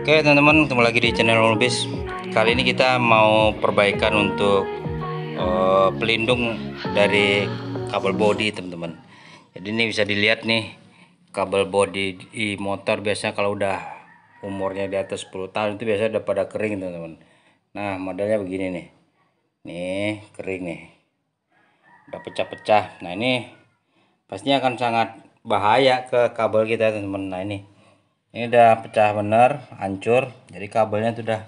Oke teman-teman, ketemu lagi di channel Mulbis. Kali ini kita mau perbaikan untuk pelindung dari kabel bodi teman-teman. Jadi ini bisa dilihat nih, kabel bodi di motor biasanya kalau udah umurnya di atas 10 tahun itu biasanya udah pada kering teman-teman. Nah modelnya begini nih kering nih, udah pecah-pecah. Nah ini pastinya akan sangat bahaya ke kabel kita teman-teman. Nah ini udah pecah bener, hancur. Jadi kabelnya tuh udah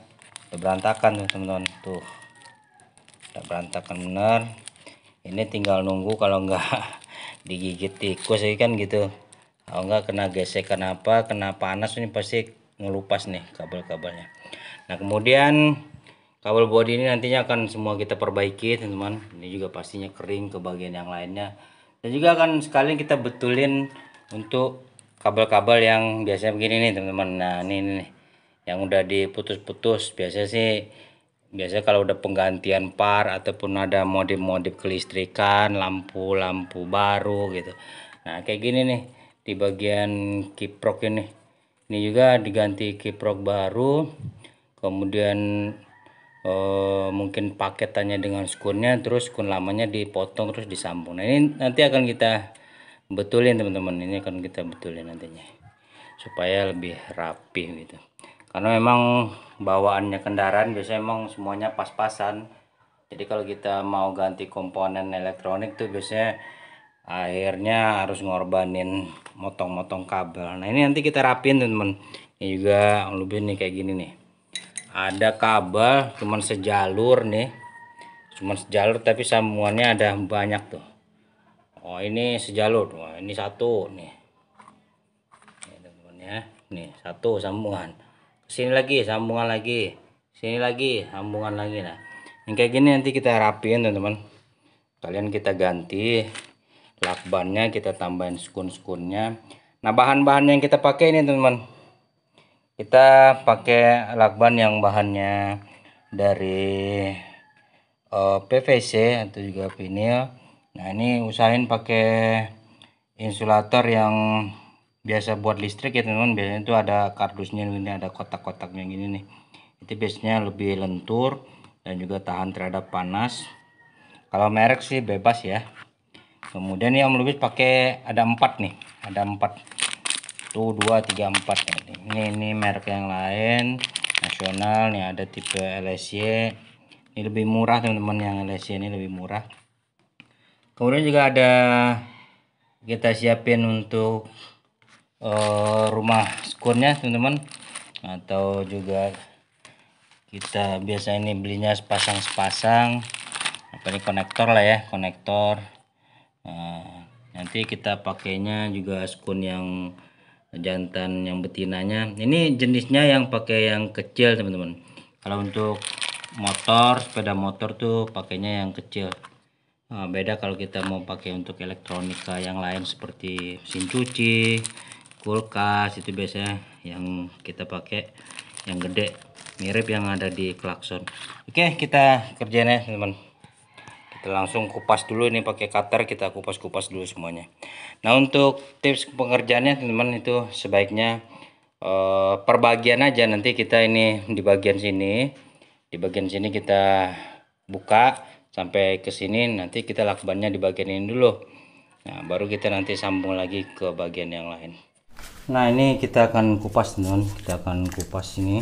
berantakan tuh teman-teman. Tuh udah berantakan bener. Ini tinggal nunggu kalau enggak digigit tikus kan gitu. Kalau enggak kena gesekan apa, kena panas ini pasti ngelupas nih kabel-kabelnya. Nah kemudian kabel bodi ini nantinya akan semua kita perbaiki teman-teman. Ini juga pastinya kering ke bagian yang lainnya. Dan juga akan sekalian kita betulin untuk kabel-kabel yang biasanya begini nih teman-teman. Nah ini nih yang udah diputus-putus. Biasanya kalau udah penggantian par ataupun ada modif-modif kelistrikan, lampu-lampu baru gitu. Nah kayak gini nih di bagian kiprok ini juga diganti kiprok baru. Kemudian mungkin paketannya dengan skunnya, terus skun lamanya dipotong terus disambung. Nah ini nanti akan kita betulin teman-teman. Ini akan kita betulin nantinya supaya lebih rapi gitu, karena memang bawaannya kendaraan biasanya emang semuanya pas-pasan. Jadi kalau kita mau ganti komponen elektronik tuh biasanya akhirnya harus ngorbanin motong-motong kabel. Nah ini nanti kita rapin teman-teman. Ini juga lebih nih kayak gini nih, ada kabel cuman sejalur nih, tapi sambungannya ada banyak tuh. Oh ini sejalur, wah ini satu nih, teman-teman ya. Nih satu sambungan, sini lagi sambungan lagi, sini lagi sambungan lagi. Nah yang kayak gini nanti kita rapiin teman-teman. Kalian kita ganti lakbannya, kita tambahin skun-skunnya. Nah bahan-bahan yang kita pakai ini teman-teman, kita pakai lakban yang bahannya dari PVC atau juga vinil. Nah ini usahain pakai insulator yang biasa buat listrik ya teman-teman. Biasanya itu ada kardusnya, ini ada kotak-kotaknya gini nih. Itu biasanya lebih lentur dan juga tahan terhadap panas. Kalau merek sih bebas ya. Kemudian yang lebih pakai ada 4 nih, ada 4 tuh, 2 3 4. Ini merek yang lain nasional nih, ada tipe LSY. Ini lebih murah teman-teman, yang LSY ini lebih murah. Kemudian juga ada kita siapin untuk rumah skunnya teman-teman, atau juga kita biasa ini belinya sepasang apa ini, konektor lah ya, konektor. Nanti kita pakainya juga skun yang jantan yang betinanya. Ini jenisnya yang pakai yang kecil teman-teman. Kalau untuk motor, sepeda motor tuh pakainya yang kecil. Beda kalau kita mau pakai untuk elektronika yang lain seperti mesin cuci, kulkas, itu biasanya yang kita pakai yang gede, mirip yang ada di klakson. Oke, kita kerjain ya teman-teman. Kita langsung kupas dulu, ini pakai cutter kita kupas-kupas dulu semuanya. Nah untuk tips pengerjaannya teman-teman, itu sebaiknya per bagian aja. Nanti kita ini di bagian sini, kita buka sampai ke sini, nanti kita lakbannya di bagian ini dulu. Nah baru kita nanti sambung lagi ke bagian yang lain. Nah ini kita akan kupas teman-teman, kita akan kupas ini,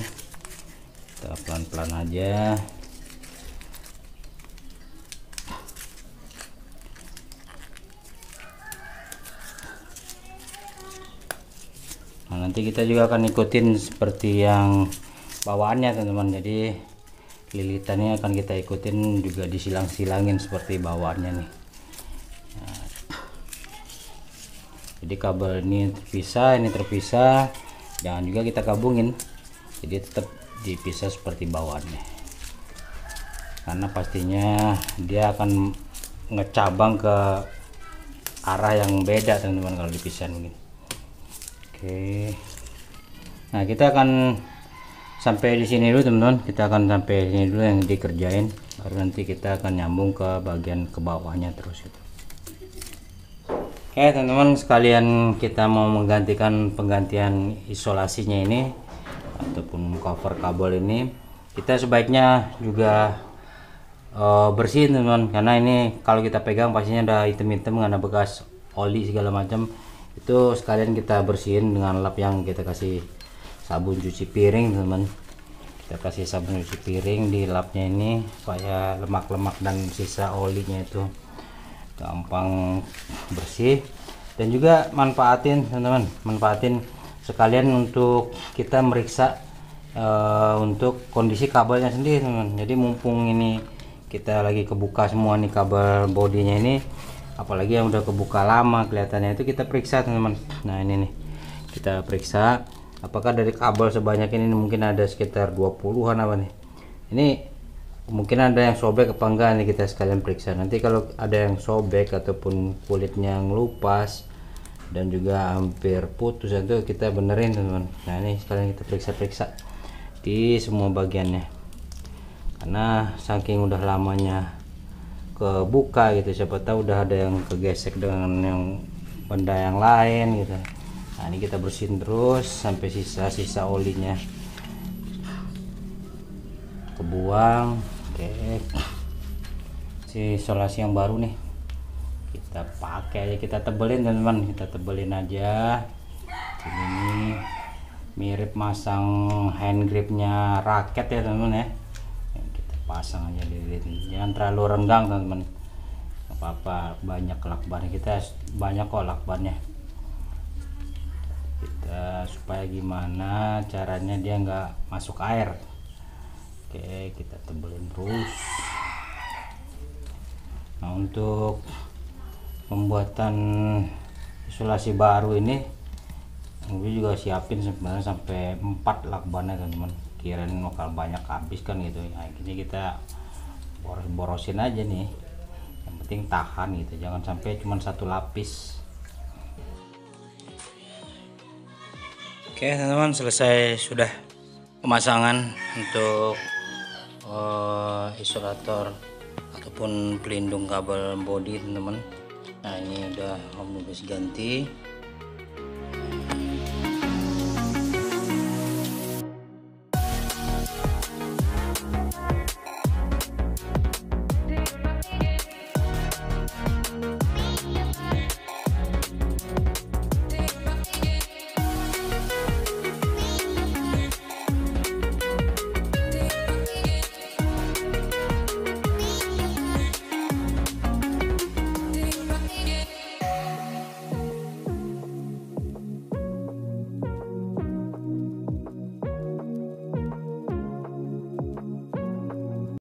kita pelan-pelan aja. Nah nanti kita juga akan ikutin seperti yang bawaannya teman-teman. Jadi lilitannya akan kita ikutin juga, disilang-silangin seperti bawaannya nih. Nah, jadi kabel ini terpisah, ini terpisah, jangan juga kita gabungin, jadi tetap dipisah seperti bawaannya, karena pastinya dia akan ngecabang ke arah yang beda teman-teman kalau dipisah begini. Oke, nah kita akan sampai di sini dulu teman-teman, kita akan sampai di sini dulu yang dikerjain, baru nanti kita akan nyambung ke bagian ke bawahnya terus itu. Oke teman-teman sekalian, kita mau menggantikan penggantian isolasinya ini. ataupun cover kabel ini kita sebaiknya juga bersihin teman-teman, karena ini kalau kita pegang pastinya ada hitam-hitam karena bekas oli segala macam. Itu sekalian kita bersihin dengan lap yang kita kasih sabun cuci piring teman-teman. Kita kasih sabun cuci piring di lapnya ini supaya lemak-lemak dan sisa olinya itu gampang bersih. Dan juga manfaatin teman-teman, manfaatin sekalian untuk kita meriksa untuk kondisi kabelnya sendiri teman-teman. Jadi mumpung ini kita lagi kebuka semua nih kabel bodinya ini, apalagi yang udah kebuka lama kelihatannya, itu kita periksa teman-teman. Nah ini nih kita periksa apakah dari kabel sebanyak ini mungkin ada sekitar 20-an apa nih, ini mungkin ada yang sobek apa enggak nih, kita sekalian periksa. Nanti kalau ada yang sobek ataupun kulitnya ngelupas dan juga hampir putus itu kita benerin teman-teman. Nah ini sekalian kita periksa-periksa di semua bagiannya, karena saking udah lamanya kebuka gitu, siapa tahu udah ada yang kegesek dengan yang benda yang lain gitu. Nah ini kita bersihin terus sampai sisa-sisa olinya kebuang. Oke, si isolasi yang baru nih kita pakai aja, kita tebelin teman-teman, kita tebelin aja. Ini mirip masang hand gripnya raket ya teman-teman ya. Kita pasang aja di jangan terlalu renggang teman-teman, apa-apa banyak lakbannya, kita banyak kok lakbannya. Kita supaya gimana caranya dia nggak masuk air. Oke, kita tebelin terus. Nah untuk pembuatan isolasi baru ini gue juga siapin sebenarnya sampai 4 lakbannya teman-teman, kirain bakal banyak habis kan gitu. Nah ini kita boros-borosin aja nih, yang penting tahan gitu, jangan sampai cuma 1 lapis. Oke teman-teman, selesai sudah pemasangan untuk isolator ataupun pelindung kabel bodi teman-teman. Nah ini udah omnibus ganti.